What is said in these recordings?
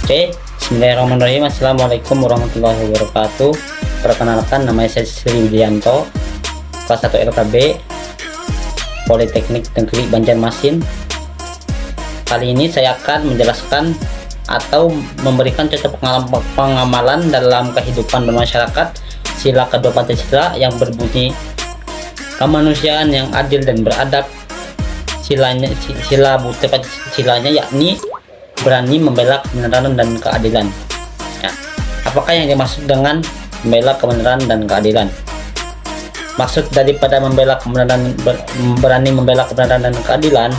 Oke, bismillahirrahmanirrahim. Assalamualaikum warahmatullahi wabarakatuh. Perkenalkan, nama saya Sri Widianto, kelas 1 LKB Politeknik Negeri Banjarmasin. Kali ini saya akan menjelaskan atau memberikan contoh pengamalan dalam kehidupan bermasyarakat sila kedua Pancasila yang berbunyi kemanusiaan yang adil dan beradab. Sila butir Pancasilanya yakni berani membela kebenaran dan keadilan. Ya, apakah yang dimaksud dengan membela kebenaran dan keadilan? Maksud daripada membela kebenaran, berani membela kebenaran dan keadilan,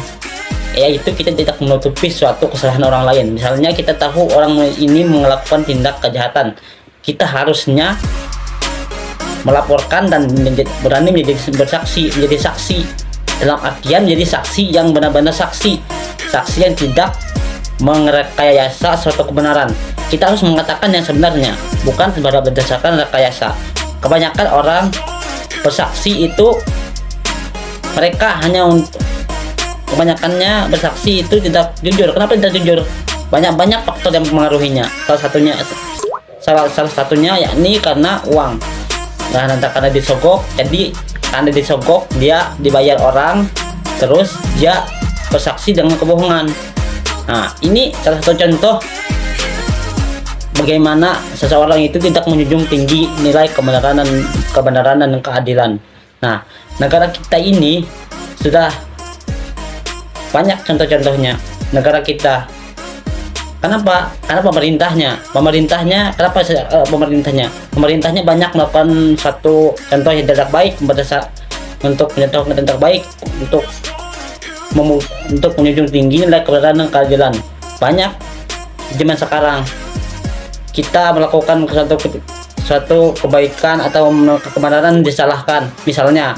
yaitu kita tidak menutupi suatu kesalahan orang lain. Misalnya kita tahu orang ini melakukan tindak kejahatan, kita harusnya melaporkan dan berani menjadi saksi dalam artian menjadi saksi yang benar-benar saksi yang tidak merekayasa suatu kebenaran. Kita harus mengatakan yang sebenarnya, bukan berdasarkan rekayasa. Kebanyakan orang bersaksi itu mereka hanya untuk kebanyakannya bersaksi itu tidak jujur. Kenapa tidak jujur? Banyak faktor yang mempengaruhinya. Salah satunya yakni karena uang. Nah, nanti karena disogok, karena disogok dia dibayar orang, terus dia bersaksi dengan kebohongan. Nah, ini salah satu contoh bagaimana seseorang itu tidak menjunjung tinggi nilai kebenaran dan keadilan. Nah, negara kita ini sudah banyak contoh-contohnya. Negara kita, kenapa? Karena pemerintahnya banyak melakukan satu contoh yang tidak baik untuk mencontohkan tidak baik untuk menjunjung tinggi nilai kebenaran dan keadilan. Banyak zaman sekarang kita melakukan suatu kebaikan atau kebenaran disalahkan. Misalnya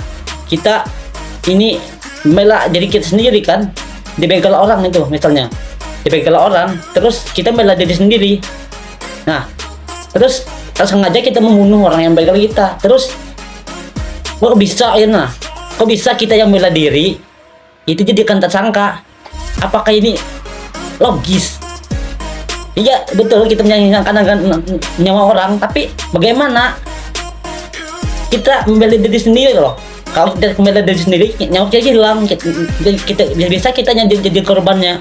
kita ini membela diri kita sendiri kan, dibengkel orang itu, misalnya dibengkel orang, terus kita membela diri sendiri. Nah, terus sengaja kita membunuh orang yang bengkel kita. Terus kok bisa ya? Nah, kok bisa kita yang membela diri itu jadikan tersangka? Apakah ini logis? Iya, betul, kita menyayangkan nyawa orang, tapi bagaimana kita membela diri sendiri loh? Kalau tidak membela diri sendiri, nyawa kita hilang. Kita bisa kita yang jadi korbannya.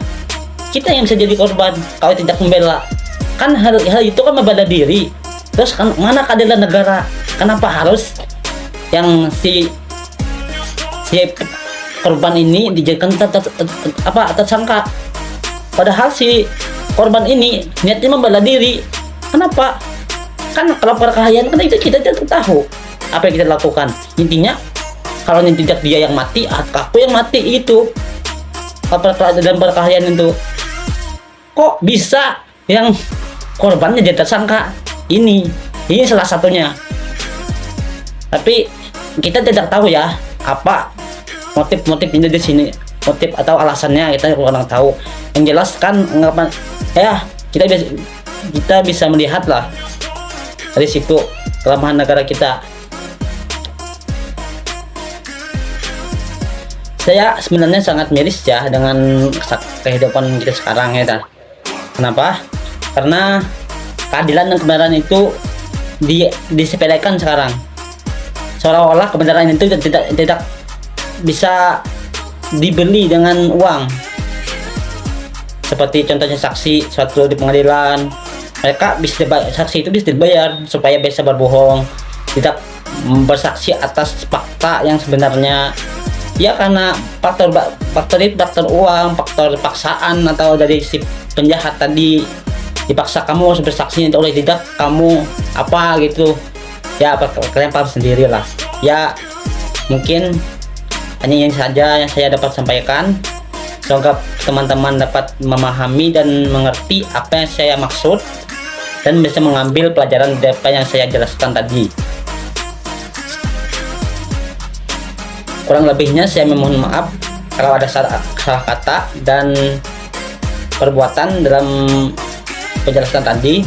Kita yang bisa jadi korban kalau tidak membela. Kan hal itu kan membela diri. Terus kan mana keadilan negara? Kenapa harus yang si korban ini dijadikan tersangka? Padahal si korban ini niatnya membela diri. Kenapa? Kan kalau perkelahian kan itu kita tidak tahu apa yang kita lakukan. Intinya kalau tidak dia yang mati, aku yang mati itu. Dalam perkelahian itu kok bisa yang korbannya jadi tersangka? Ini salah satunya. Tapi kita tidak tahu ya apa motif-motifnya di sini, motif atau alasannya kita kurang tahu. Yang jelas kan ya kita bisa melihat lah dari situ kelemahan negara kita. Saya sebenarnya sangat miris ya dengan kehidupan kita sekarang ya. Kenapa? Karena keadilan dan kebenaran itu disepelekan sekarang. Seolah-olah kebenaran itu tidak bisa dibeli dengan uang. Seperti contohnya saksi suatu di pengadilan, mereka saksi itu bisa dibayar supaya bisa berbohong, tidak bersaksi atas fakta yang sebenarnya. Ya karena faktor uang, faktor paksaan, atau dari si penjahat tadi dipaksa kamu harus bersaksi, oleh tidak kamu apa gitu. Ya kalian paham sendiri lah. Ya mungkin hanya yang saja yang saya dapat sampaikan. Semoga teman-teman dapat memahami dan mengerti apa yang saya maksud dan bisa mengambil pelajaran dari apa yang saya jelaskan tadi. Kurang lebihnya saya memohon maaf kalau ada salah kata dan perbuatan dalam penjelasan tadi.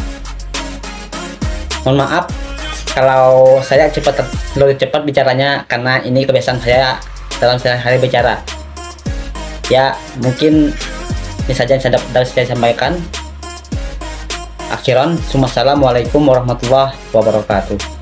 Mohon maaf kalau saya terlalu cepat bicaranya karena ini kebiasaan saya dalam sehari-hari bicara. Ya, mungkin ini saja yang dapat saya sampaikan. Akhiran, assalamualaikum warahmatullahi wabarakatuh.